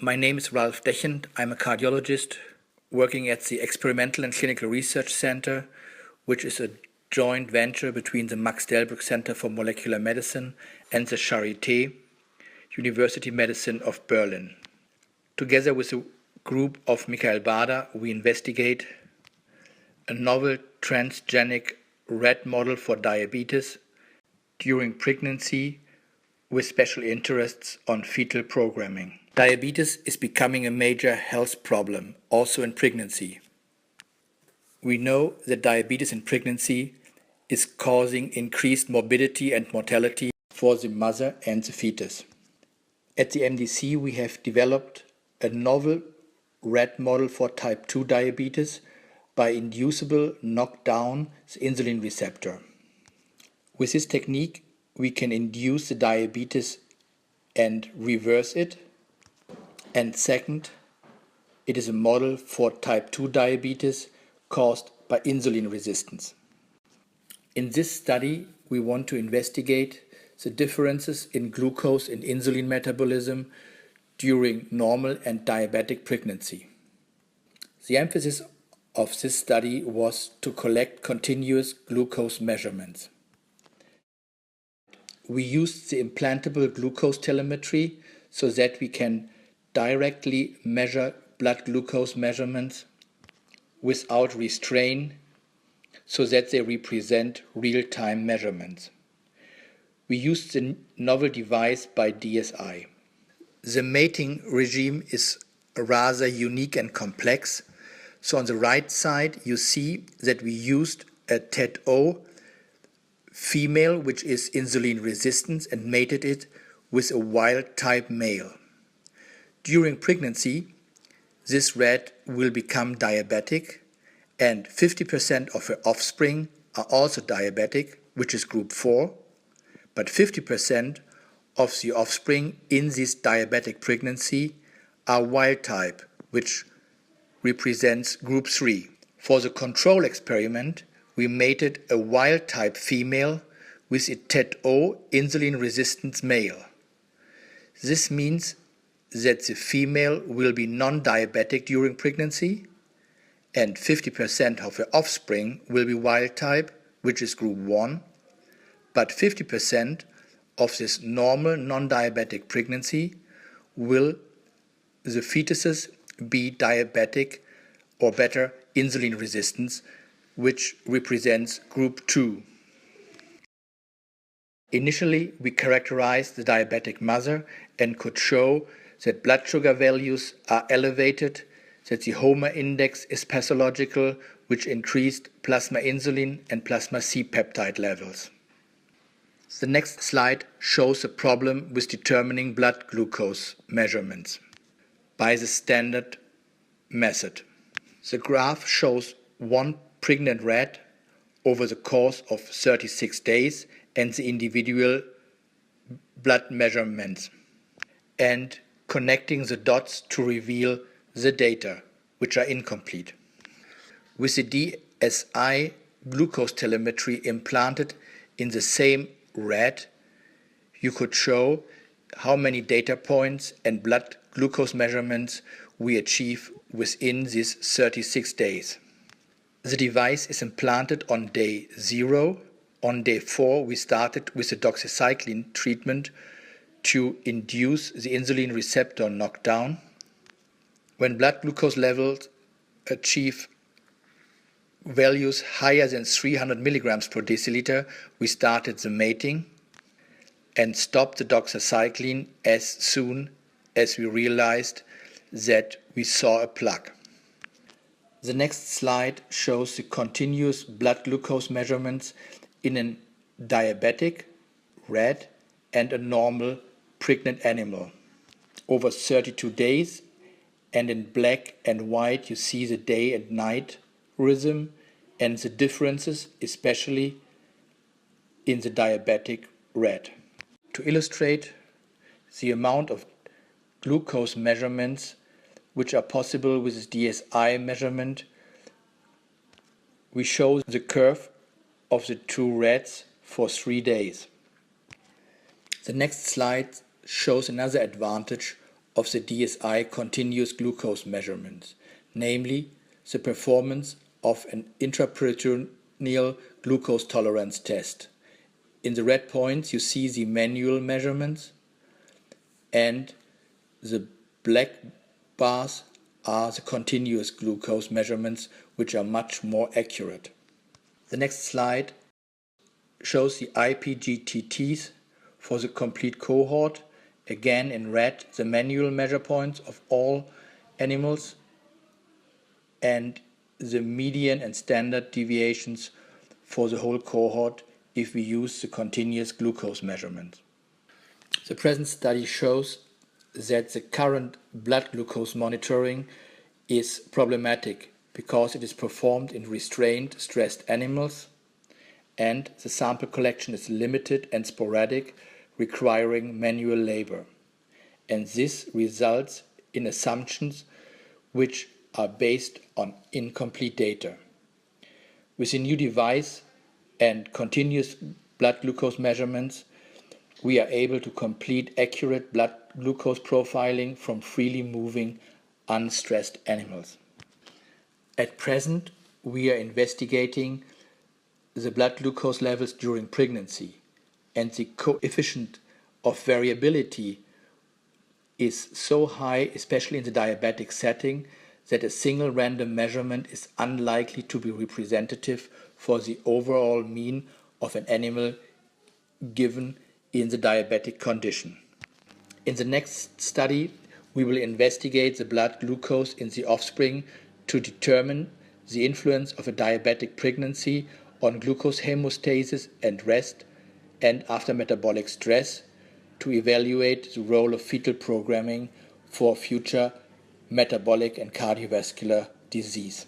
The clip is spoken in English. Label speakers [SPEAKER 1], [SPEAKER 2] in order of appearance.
[SPEAKER 1] My name is Ralph Dechend. I'm a cardiologist working at the Experimental and Clinical Research Center, which is a joint venture between the Max Delbrück Center for Molecular Medicine and the Charité, University Medicine of Berlin. Together with a group of Michael Bader, we investigate a novel transgenic rat model for diabetes during pregnancy with special interests on fetal programming. Diabetes is becoming a major health problem, also in pregnancy. We know that diabetes in pregnancy is causing increased morbidity and mortality for the mother and the fetus. At the MDC, we have developed a novel rat model for type 2 diabetes by inducible knockdown the insulin receptor. With this technique, we can induce the diabetes and reverse it. And second, it is a model for type 2 diabetes caused by insulin resistance. In this study, we want to investigate the differences in glucose and insulin metabolism during normal and diabetic pregnancy. The emphasis of this study was to collect continuous glucose measurements. We used the implantable glucose telemetry so that we can directly measure blood glucose measurements without restraint so that they represent real-time measurements. We used the novel device by DSI. The mating regime is rather unique and complex. So on the right side you see that we used a TET-O female which is insulin resistant and mated it with a wild-type male. During pregnancy, this rat will become diabetic, and 50% of her offspring are also diabetic, which is group 4, but 50% of the offspring in this diabetic pregnancy are wild type, which represents group 3. For the control experiment, we mated a wild type female with a TET-O insulin resistant male. This means that the female will be non-diabetic during pregnancy, and 50% of her offspring will be wild type, which is group 1, but 50% of this normal non-diabetic pregnancy will the fetuses be diabetic or better insulin resistance, which represents group 2. Initially, we characterized the diabetic mother and could show that blood sugar values are elevated, that the HOMA index is pathological, which increased plasma insulin and plasma C-peptide levels. The next slide shows the problem with determining blood glucose measurements by the standard method. The graph shows one pregnant rat over the course of 36 days and the individual blood measurements, and connecting the dots to reveal the data, which are incomplete. With the DSI glucose telemetry implanted in the same rat, you could show how many data points and blood glucose measurements we achieve within these 36 days. The device is implanted on day 0. On day 4, we started with the doxycycline treatment to induce the insulin receptor knockdown. When blood glucose levels achieve values higher than 300 milligrams per deciliter, we started the mating and stopped the doxycycline as soon as we realized that we saw a plaque. The next slide shows the continuous blood glucose measurements in a diabetic rat and a normal pregnant animal over 32 days, and in black and white you see the day and night rhythm and the differences, especially in the diabetic rat. To illustrate the amount of glucose measurements which are possible with this DSI measurement, we show the curve of the two rats for 3 days. The next slide shows another advantage of the DSI continuous glucose measurements, namely the performance of an intraperitoneal glucose tolerance test. In the red points you see the manual measurements, and the black bars are the continuous glucose measurements, which are much more accurate. The next slide shows the IPGTTs for the complete cohort, again in red the manual measure points of all animals and the median and standard deviations for the whole cohort if we use the continuous glucose measurement. The present study shows that the current blood glucose monitoring is problematic because it is performed in restrained, stressed animals, and the sample collection is limited and sporadic, requiring manual labor. And this results in assumptions which are based on incomplete data. With a new device and continuous blood glucose measurements, we are able to complete accurate blood glucose profiling from freely moving, unstressed animals. At present, we are investigating the blood glucose levels during pregnancy, and the coefficient of variability is so high, especially in the diabetic setting, that a single random measurement is unlikely to be representative for the overall mean of an animal given in the diabetic condition. In the next study, we will investigate the blood glucose in the offspring to determine the influence of a diabetic pregnancy on glucose hemostasis and rest and after metabolic stress, to evaluate the role of fetal programming for future metabolic and cardiovascular disease.